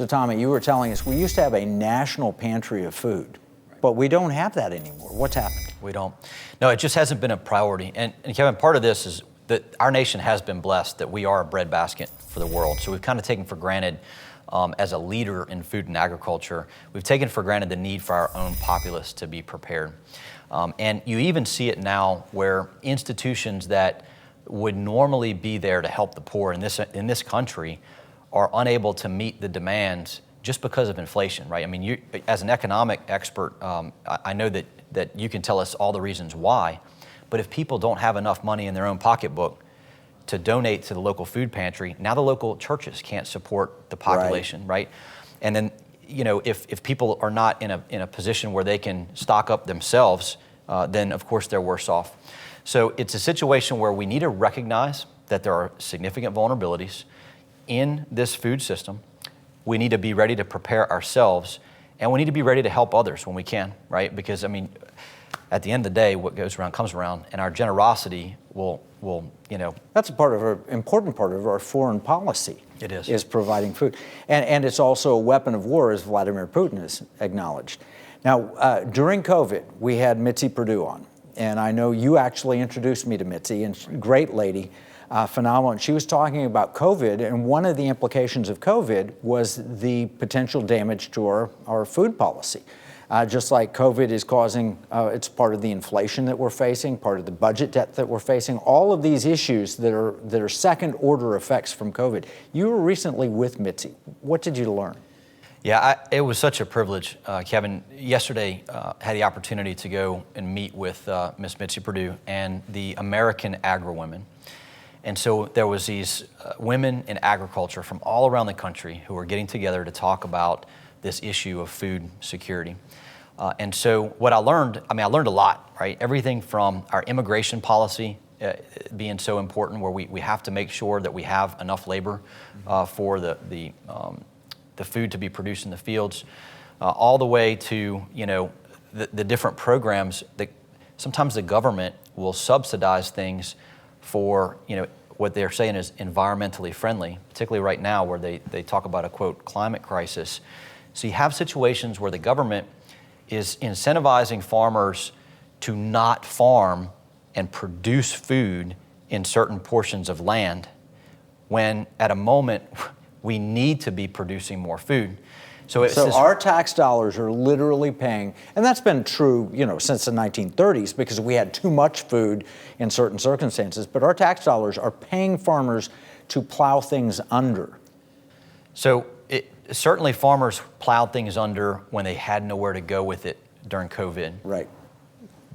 So Tommy, you were telling us we used to have a national pantry of food, but we don't have that anymore. What's happened? We don't. No, it just hasn't been a priority. And Kevin, part of this is that our nation has been blessed that we are a breadbasket for the world. So we've kind of taken for granted, as a leader in food and agriculture, we've taken for granted the need for our own populace to be prepared. And you even see it now where institutions that would normally be there to help the poor in this country are unable to meet the demands just because of inflation, right? I mean, you, as an economic expert, I know that you can tell us all the reasons why, but if people don't have enough money in their own pocketbook to donate to the local food pantry, now the local churches can't support the population, right? And then, you know, if people are not in a position where they can stock up themselves, then of course they're worse off. So it's a situation where we need to recognize that there are significant vulnerabilities in this food system. We need to be ready to prepare ourselves, and we need to be ready to help others when we can, right? Because I mean, at the end of the day, what goes around comes around, and our generosity will, you know. That's a part of important part of our foreign policy. It is. Is providing food. And it's also a weapon of war, as Vladimir Putin has acknowledged. Now, during COVID, we had Mitzi Perdue on, and I know you actually introduced me to Mitzi, and great lady, phenomenal. And she was talking about COVID, and one of the implications of COVID was the potential damage to our food policy. Just like COVID is causing, it's part of the inflation that we're facing, part of the budget debt that we're facing, all of these issues that are second order effects from COVID. You were recently with Mitzi. What did you learn? Yeah, it was such a privilege, Kevin. Yesterday, had the opportunity to go and meet with Miss Mitzi Perdue and the American Agri-Women. And so there was these women in agriculture from all around the country who were getting together to talk about this issue of food security. And so what I learned a lot, right? Everything from our immigration policy being so important, where we have to make sure that we have enough labor for the food to be produced in the fields, all the way to, you know, the different programs that sometimes the government will subsidize things for, you know, what they're saying is environmentally friendly, particularly right now where they talk about a, quote, climate crisis. So you have situations where the government is incentivizing farmers to not farm and produce food in certain portions of land, when at a moment we need to be producing more food. So our tax dollars are literally paying, and that's been true, you know, since the 1930s, because we had too much food in certain circumstances, but our tax dollars are paying farmers to plow things under. So certainly farmers plowed things under when they had nowhere to go with it during COVID. Right.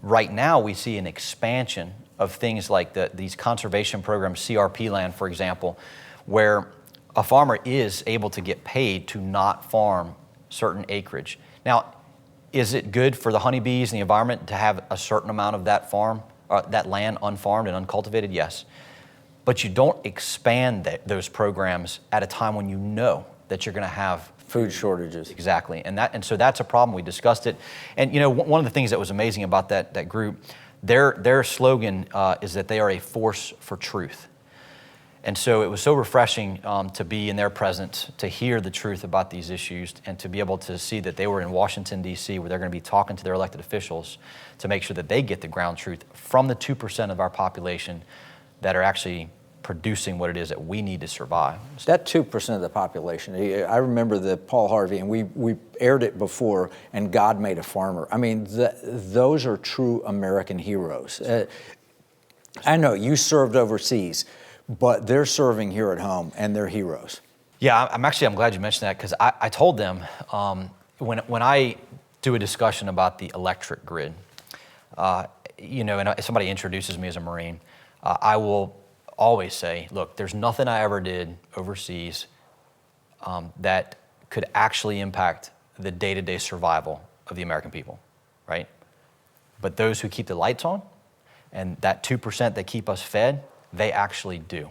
Right now we see an expansion of things like these conservation programs, CRP land, for example, where a farmer is able to get paid to not farm certain acreage. Now, is it good for the honeybees and the environment to have a certain amount of that farm, that land unfarmed and uncultivated? Yes. But you don't expand those programs at a time when you know that you're going to have food shortages. Exactly. And so that's a problem. We discussed it. And you know, one of the things that was amazing about that group, their slogan is that they are a force for truth. And so it was so refreshing to be in their presence, to hear the truth about these issues, and to be able to see that they were in Washington, D.C., where they're going to be talking to their elected officials to make sure that they get the ground truth from the 2% of our population that are actually producing what it is that we need to survive. That 2% of the population, I remember the Paul Harvey, and we aired it before, and God Made a Farmer. I mean, those are true American heroes. I know you served overseas, but they're serving here at home, and they're heroes. Yeah, I'm glad you mentioned that, because I told them when I do a discussion about the electric grid, you know, and if somebody introduces me as a Marine, I will always say, look, there's nothing I ever did overseas that could actually impact the day-to-day survival of the American people, right? But those who keep the lights on and that 2% that keep us fed, they actually do.